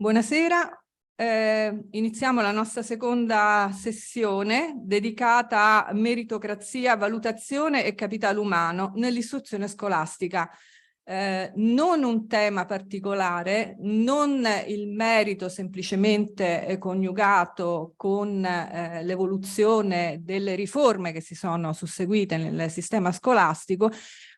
Buonasera, iniziamo la nostra seconda sessione dedicata a meritocrazia, valutazione e capitale umano nell'istruzione scolastica. Non un tema particolare, non il merito semplicemente coniugato con l'evoluzione delle riforme che si sono susseguite nel sistema scolastico,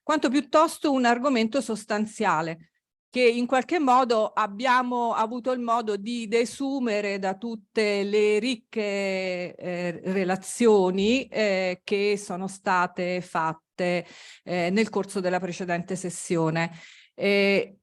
quanto piuttosto un argomento sostanziale che in qualche modo abbiamo avuto il modo di desumere da tutte le ricche relazioni che sono state fatte nel corso della precedente sessione.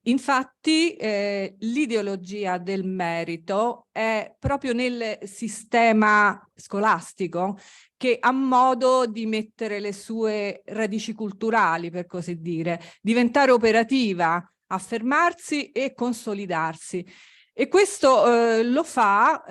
Infatti l'ideologia del merito è proprio nel sistema scolastico che ha modo di mettere le sue radici culturali, per così dire, diventare operativa, affermarsi e consolidarsi. E questo lo fa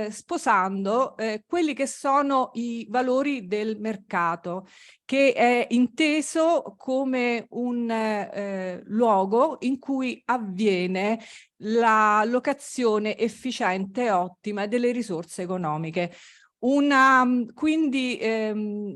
sposando quelli che sono i valori del mercato, che è inteso come un luogo in cui avviene la locazione efficiente e ottima delle risorse economiche. Una quindi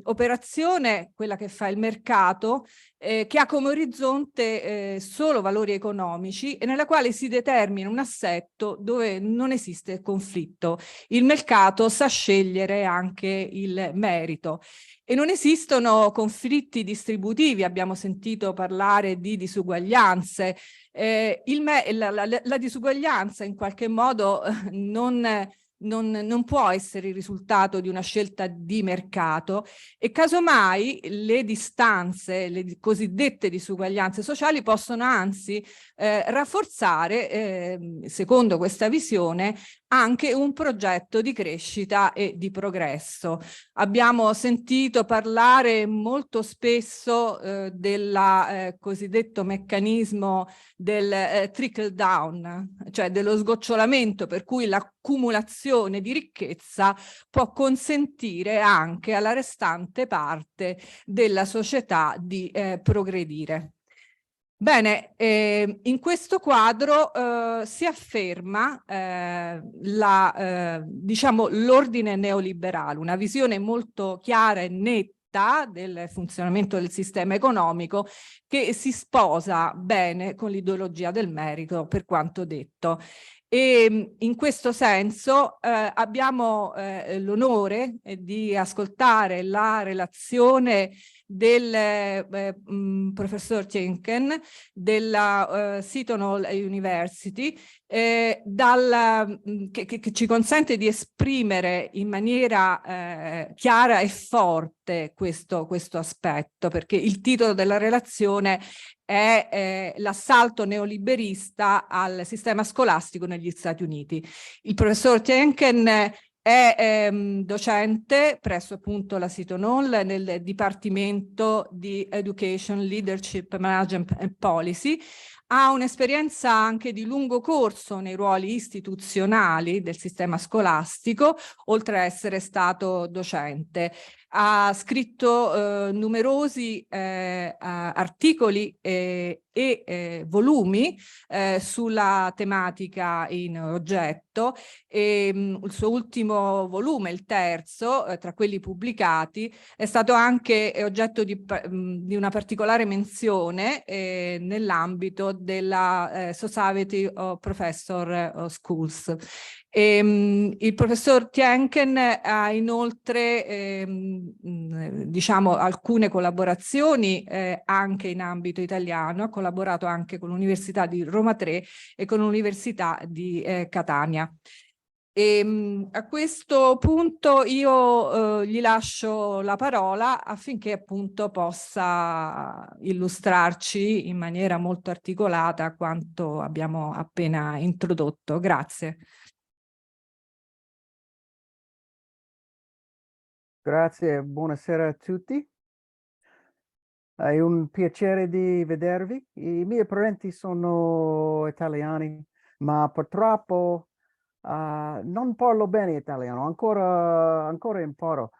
operazione, quella che fa il mercato, che ha come orizzonte solo valori economici e nella quale si determina un assetto dove non esiste conflitto. Il mercato sa scegliere anche il merito e non esistono conflitti distributivi, abbiamo sentito parlare di disuguaglianze. La disuguaglianza in qualche modo non può essere il risultato di una scelta di mercato e casomai le distanze, le cosiddette disuguaglianze sociali possono anzi rafforzare, secondo questa visione, anche un progetto di crescita e di progresso. Abbiamo sentito parlare molto spesso del cosiddetto meccanismo del trickle down, cioè dello sgocciolamento per cui l'accumulazione di ricchezza può consentire anche alla restante parte della società di progredire. Bene, in questo quadro si afferma diciamo, l'ordine neoliberale, una visione molto chiara e netta del funzionamento del sistema economico che si sposa bene con l'ideologia del merito, per quanto detto. E in questo senso abbiamo l'onore di ascoltare la relazione del professor Tienken della Seton Hall University che ci consente di esprimere in maniera chiara e forte questo aspetto, perché il titolo della relazione è l'assalto neoliberista al sistema scolastico negli Stati Uniti. Il professor Tienken è docente presso appunto la Seton Hall nel Dipartimento di Education, Leadership, Management and Policy. Ha un'esperienza anche di lungo corso nei ruoli istituzionali del sistema scolastico, oltre a essere stato docente. Ha scritto numerosi articoli e volumi sulla tematica in oggetto. Il suo ultimo volume, il terzo, tra quelli pubblicati, è stato anche oggetto di una particolare menzione nell'ambito della Society of Professor of Schools. Il professor Tienken ha inoltre diciamo alcune collaborazioni anche in ambito italiano, ha collaborato anche con l'Università di Roma 3 e con l'Università di Catania. A questo punto io gli lascio la parola affinché appunto possa illustrarci in maniera molto articolata quanto abbiamo appena introdotto. Grazie. Grazie, buonasera a tutti. È un piacere di vedervi. I miei parenti sono italiani, ma purtroppo non parlo bene italiano, ancora imparo.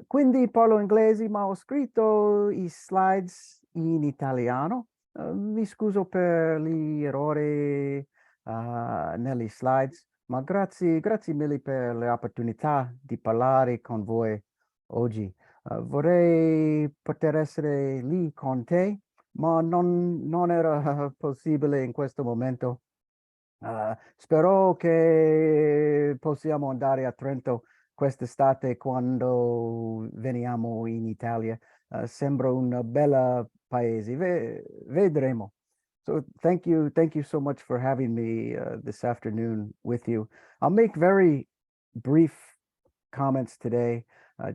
Quindi parlo inglese, ma ho scritto i slides in italiano. Mi scuso per gli errori negli slides, ma grazie mille per l'opportunità di parlare con voi oggi. Vorrei poter essere lì con te, ma non era possibile in questo momento. Spero che possiamo andare a Trento quest'estate quando veniamo in Italia. Sembra un bel paese. Vedremo. So thank you so much for having me this afternoon with you. I'll make very brief comments today.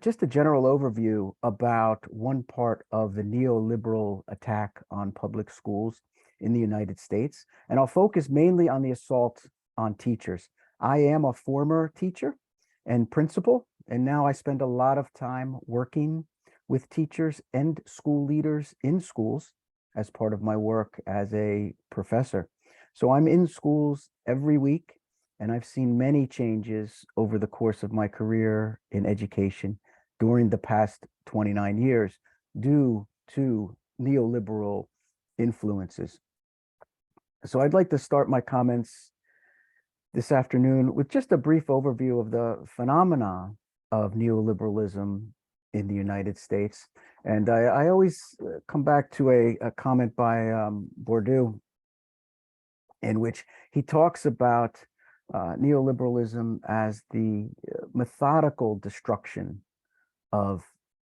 Just a general overview about one part of the neoliberal attack on public schools in the United States. And I'll focus mainly on the assault on teachers. I am a former teacher and principal, and now I spend a lot of time working with teachers and school leaders in schools as part of my work as a professor. So I'm in schools every week, and I've seen many changes over the course of my career in education during the past 29 years due to neoliberal influences. So I'd like to start my comments this afternoon with just a brief overview of the phenomena of neoliberalism in the United States. And I always come back to a comment by Bourdieu, in which he talks about neoliberalism as the methodical destruction of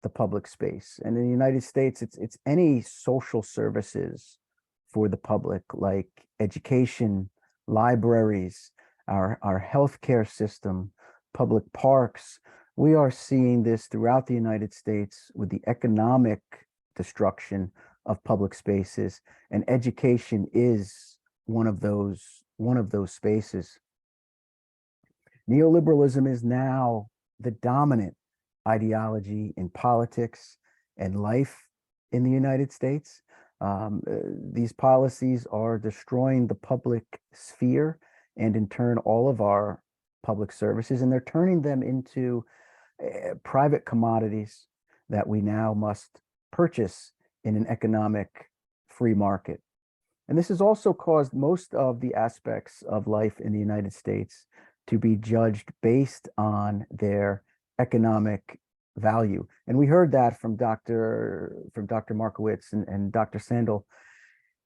the public space. And in the United States, it's any social services for the public, like education, libraries, our healthcare system, public parks. We are seeing this throughout the United States with the economic destruction of public spaces, and education is one of those spaces. Neoliberalism is now the dominant ideology in politics and life in the United States. These policies are destroying the public sphere and in turn all of our public services, and they're turning them into private commodities that we now must purchase in an economic free market. And this has also caused most of the aspects of life in the United States to be judged based on their economic value. And we heard that from Dr. Markowitz and Dr. Sandel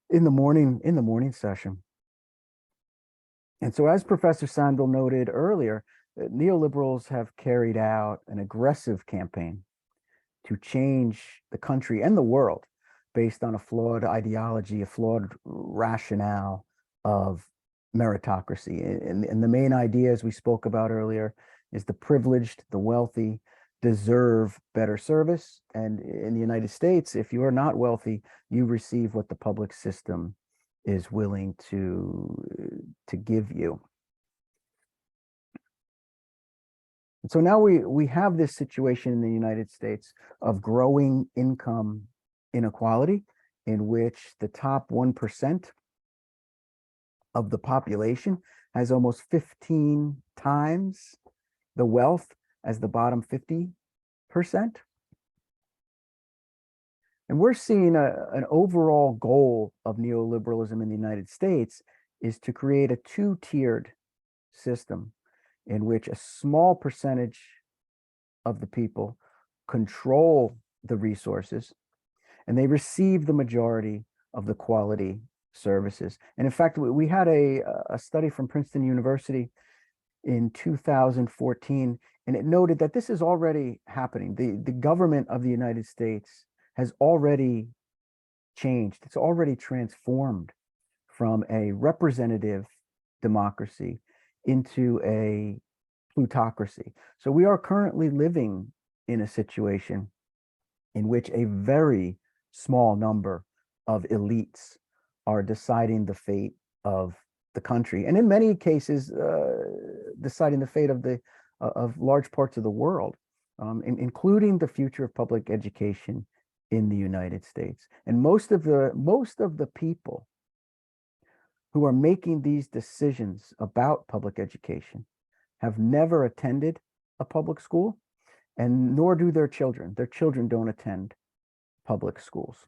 in the morning session. And so, as Professor Sandel noted earlier, neoliberals have carried out an aggressive campaign to change the country and the world based on a flawed ideology, a flawed rationale of meritocracy. And the main idea, as we spoke about earlier, is the privileged, the wealthy deserve better service. And in the United States, if you are not wealthy, you receive what the public system is willing to give you. And so now we have this situation in the United States of growing income inequality, in which the top 1% of the population has almost 15 times the wealth as the bottom 50%. And we're seeing an overall goal of neoliberalism in the United States is to create a two-tiered system in which a small percentage of the people control the resources and they receive the majority of the quality services. And in fact, we had a study from Princeton University in 2014, and it noted that this is already happening. The government of the United States has already changed. It's already transformed from a representative democracy into a plutocracy. So we are currently living in a situation in which a very small number of elites are deciding the fate of the country, and in many cases deciding the fate of large parts of the world, including the future of public education in the United States. And most of the people who are making these decisions about public education have never attended a public school, and nor do their children. Their children don't attend public schools.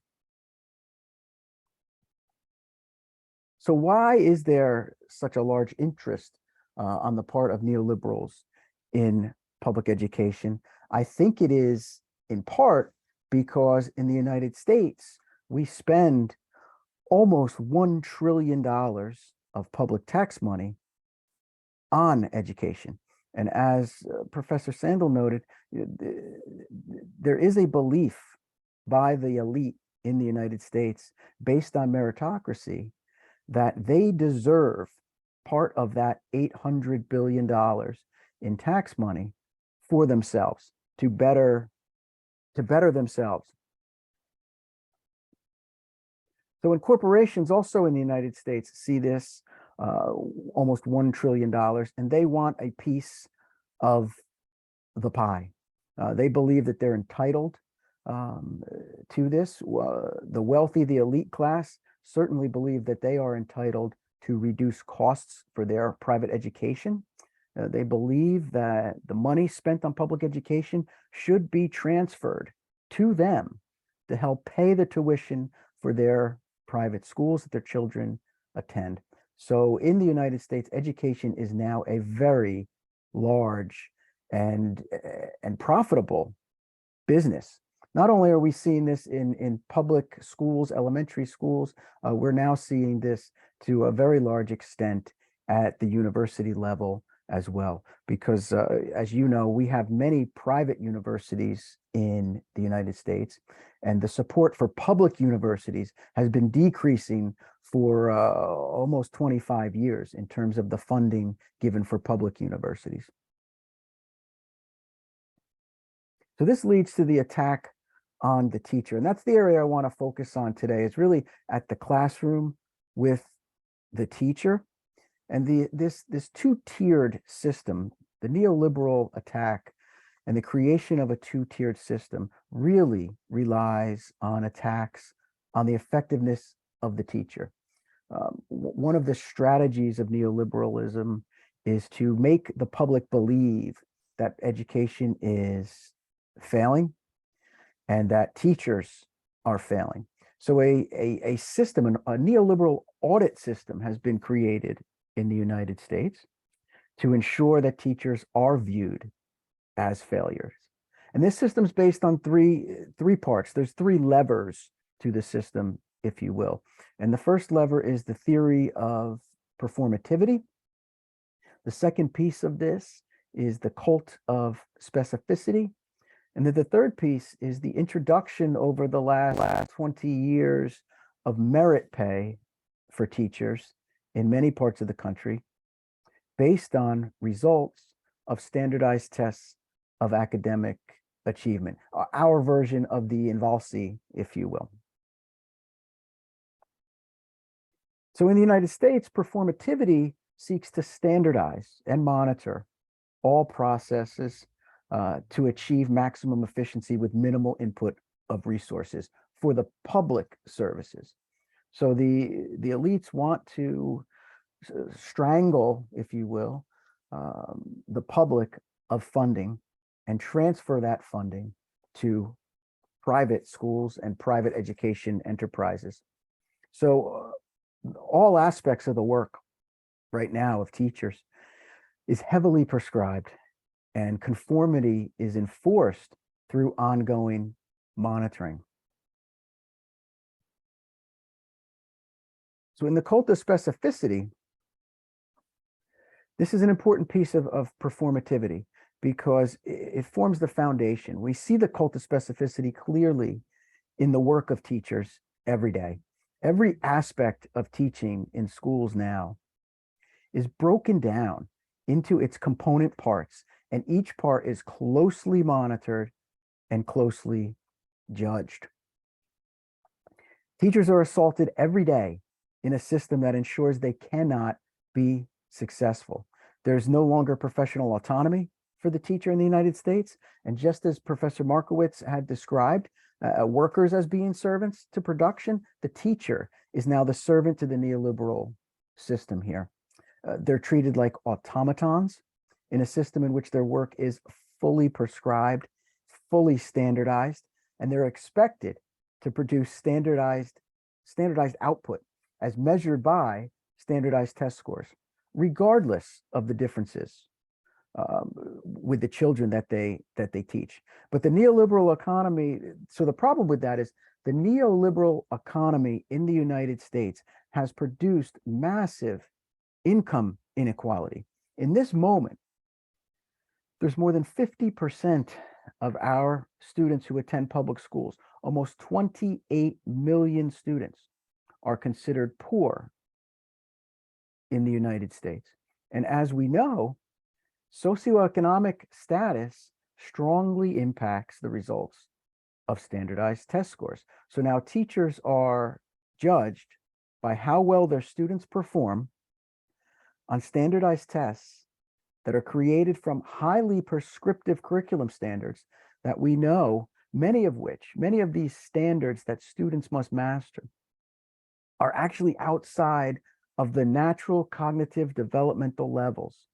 So why is there such a large interest on the part of neoliberals in public education? I think it is in part because in the United States, we spend almost $1 trillion of public tax money on education. And as Professor Sandel noted, there is a belief by the elite in the United States based on meritocracy that they deserve part of that $800 billion in tax money for themselves to better themselves. So when corporations also in the United States see this almost $1 trillion, and they want a piece of the pie. They believe that they're entitled to this. The wealthy, the elite class, certainly believe that they are entitled to reduce costs for their private education. They believe that the money spent on public education should be transferred to them to help pay the tuition for their private schools that their children attend. So in the United States, education is now a very large and profitable business. Not only are we seeing this in public schools, elementary schools, we're now seeing this to a very large extent at the university level as well, because as you know, we have many private universities in the United States, and the support for public universities has been decreasing for almost 25 years in terms of the funding given for public universities. So this leads to the attack on the teacher, and that's the area I want to focus on today. It's really at the classroom with the teacher. And this two-tiered system, the neoliberal attack and the creation of a two-tiered system really relies on attacks on the effectiveness of the teacher. One of the strategies of neoliberalism is to make the public believe that education is failing and that teachers are failing. So a system, a neoliberal audit system has been created in the United States to ensure that teachers are viewed as failures. And this system is based on three parts. There's three levers to the system, if you will. And the first lever is the theory of performativity. The second piece of this is the cult of specificity. And then the third piece is the introduction over the last 20 years of merit pay for teachers in many parts of the country based on results of standardized tests of academic achievement, our version of the Invalsi, if you will. So in the United States, performativity seeks to standardize and monitor all processes to achieve maximum efficiency with minimal input of resources for the public services. So the elites want to strangle, if you will, the public of funding and transfer that funding to private schools and private education enterprises. So all aspects of the work right now of teachers is heavily prescribed, and conformity is enforced through ongoing monitoring. So in the cult of specificity, this is an important piece of performativity because it forms the foundation. We see the cult of specificity clearly in the work of teachers every day. Every aspect of teaching in schools now is broken down into its component parts, and each part is closely monitored and closely judged. Teachers are assaulted every day in a system that ensures they cannot be successful. There's no longer professional autonomy for the teacher in the United States. And just as Professor Markowitz had described, workers as being servants to production, the teacher is now the servant to the neoliberal system here. They're treated like automatons in a system in which their work is fully prescribed, fully standardized, and they're expected to produce standardized output as measured by standardized test scores, regardless of the differences with the children that they teach. But the neoliberal economy, so the problem with that is the neoliberal economy in the United States has produced massive income inequality. In this moment, there's more than 50% of our students who attend public schools, almost 28 million students, are considered poor in the United States. And as we know, socioeconomic status strongly impacts the results of standardized test scores. So now teachers are judged by how well their students perform on standardized tests that are created from highly prescriptive curriculum standards that we know, many of these standards that students must master are actually outside of the natural cognitive developmental levels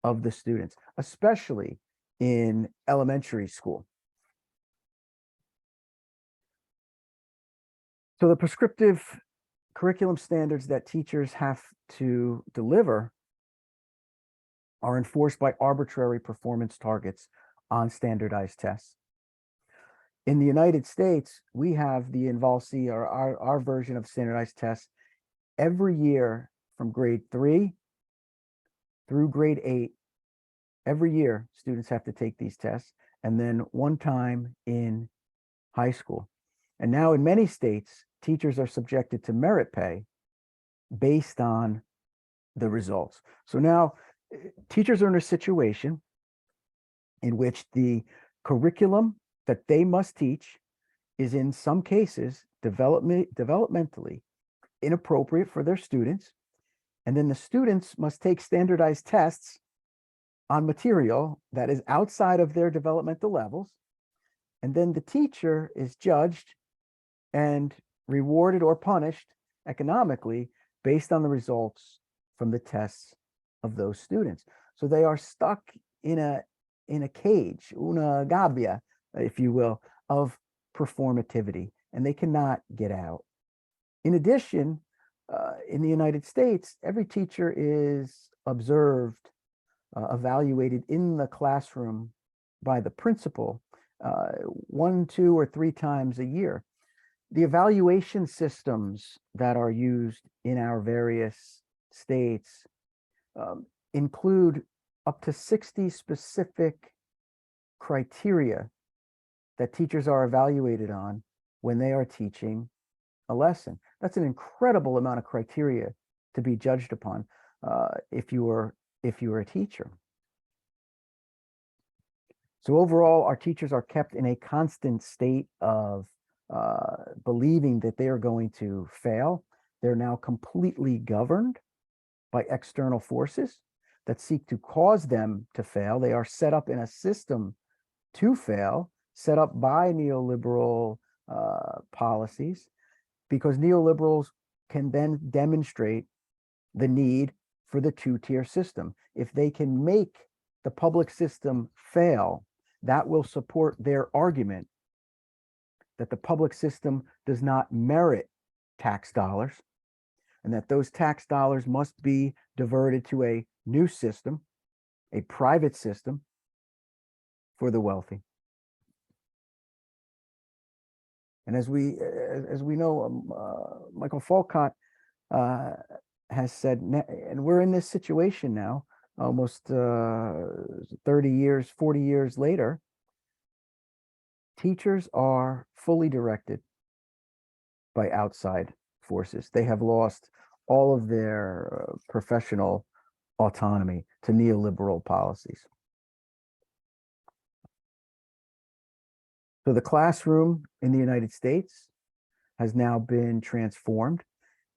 of the students, especially in elementary school. So the prescriptive curriculum standards that teachers have to deliver are enforced by arbitrary performance targets on standardized tests. In the United States, we have the INVALSE, or our version of standardized tests, every year from grade 3 through grade 8. Every year, students have to take these tests, and then one time in high school. And now in many states, teachers are subjected to merit pay based on the results. So now teachers are in a situation in which the curriculum that they must teach is in some cases developmentally inappropriate for their students. And then the students must take standardized tests on material that is outside of their developmental levels. And then the teacher is judged and rewarded or punished economically based on the results from the tests of those students. So they are stuck in a cage, una gabbia, if you will, of performativity, and they cannot get out. In addition, in the United States, every teacher is observed, evaluated in the classroom by the principal 1, 2, or 3 times a year. The evaluation systems that are used in our various states include up to 60 specific criteria that teachers are evaluated on when they are teaching a lesson. That's an incredible amount of criteria to be judged upon if you were a teacher. So overall, our teachers are kept in a constant state of believing that they are going to fail. They're now completely governed by external forces that seek to cause them to fail. They are set up in a system to fail, set up by neoliberal policies, because neoliberals can then demonstrate the need for the 2-tier system. If they can make the public system fail, that will support their argument that the public system does not merit tax dollars, and that those tax dollars must be diverted to a new system, a private system for the wealthy. And as we know, Michael Foucault has said, and we're in this situation now, almost 30 years, 40 years later, teachers are fully directed by outside forces. They have lost all of their professional autonomy to neoliberal policies. So the classroom in the United States has now been transformed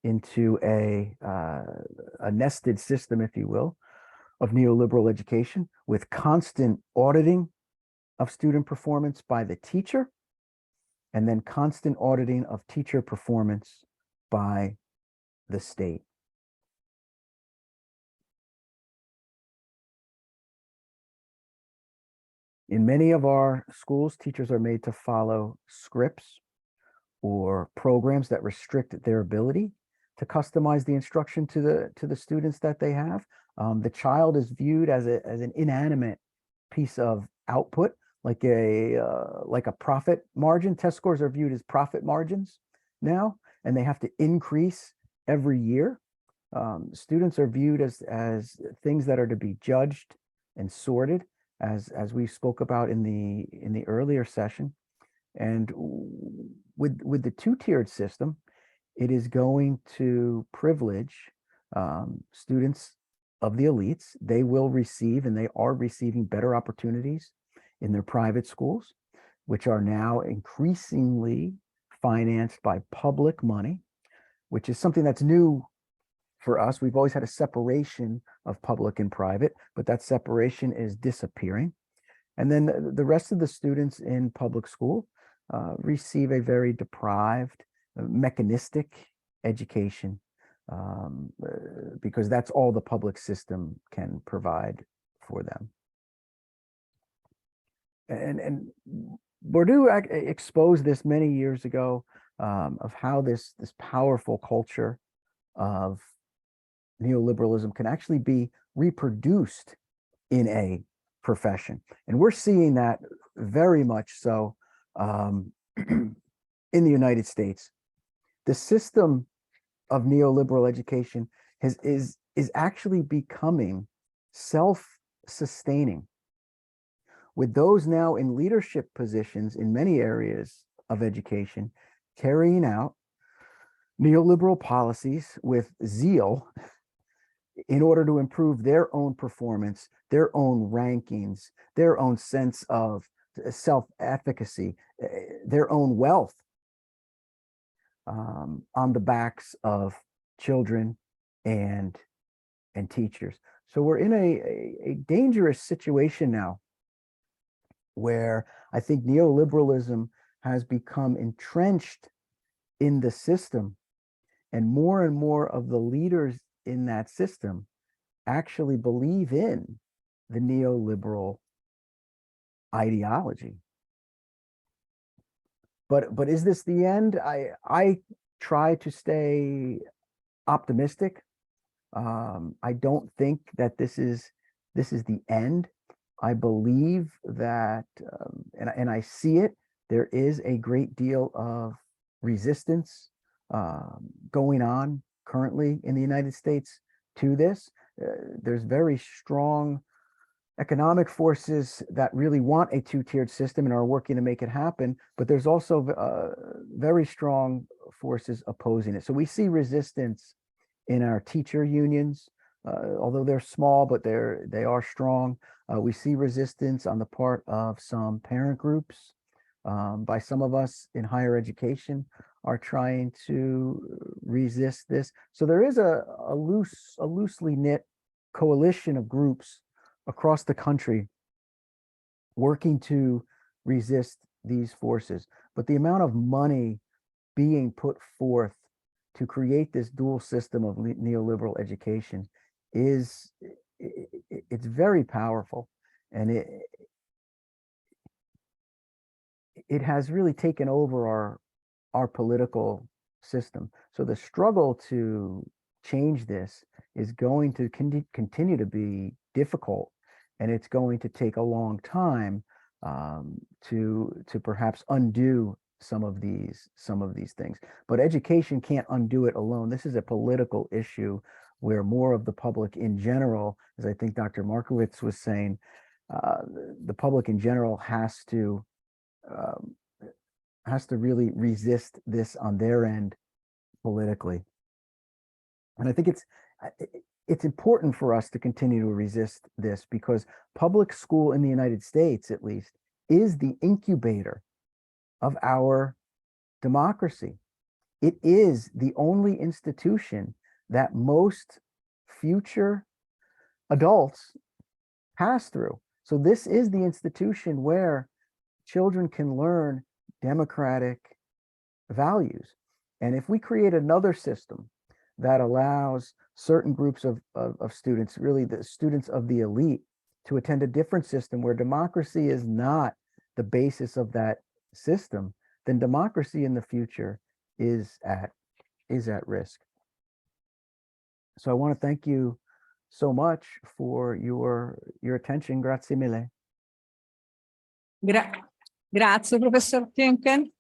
into a nested system, if you will, of neoliberal education, with constant auditing of student performance by the teacher, and then constant auditing of teacher performance by the state. In many of our schools, teachers are made to follow scripts or programs that restrict their ability to customize the instruction to the students that they have. The child is viewed as an inanimate piece of output, like a profit margin. Test scores are viewed as profit margins now, and they have to increase every year. Students are viewed as things that are to be judged and sorted, as we spoke about in the earlier session. And with the two-tiered system, it is going to privilege students of the elites. They will receive, and they are receiving, better opportunities in their private schools, which are now increasingly financed by public money, which is something that's new for us. We've always had a separation of public and private, but that separation is disappearing. And then the rest of the students in public school receive a very deprived, mechanistic education, because that's all the public system can provide for them. And Bourdieu exposed this many years ago, of how this powerful culture of neoliberalism can actually be reproduced in a profession. And we're seeing that very much so in the United States. The system of neoliberal education is actually becoming self-sustaining, with those now in leadership positions in many areas of education carrying out neoliberal policies with zeal in order to improve their own performance, their own rankings, their own sense of self-efficacy, their own wealth, on the backs of children and teachers. So we're in a dangerous situation now, where I think neoliberalism has become entrenched in the system, and more of the leaders in that system actually believe in the neoliberal ideology. But is this the end? I try to stay optimistic. I don't think that this is the end. I believe that, and I see it, there is a great deal of resistance going on currently in the United States to this. There's very strong economic forces that really want a two-tiered system and are working to make it happen, but there's also very strong forces opposing it. So we see resistance in our teacher unions, although they're small, but they are strong. We see resistance on the part of some parent groups, by some of us in higher education are trying to resist this. So there is a loosely knit coalition of groups across the country working to resist these forces. But the amount of money being put forth to create this dual system of neoliberal education it's very powerful, and it has really taken over our political system. So the struggle to change this is going to continue to be difficult, and it's going to take a long time to perhaps undo some of these things. But education can't undo it alone. This is a political issue where more of the public in general, as I think Dr. Markowitz was saying, the public in general has to really resist this on their end politically. And I think it's important for us to continue to resist this, because public school in the United States, at least, is the incubator of our democracy. It is the only institution that most future adults pass through. So this is the institution where children can learn democratic values. And if we create another system that allows certain groups of students, really the students of the elite, to attend a different system where democracy is not the basis of that system, then democracy in the future is at risk. So I want to thank you so much for your attention. Grazie mille. Grazie, professor Tienken.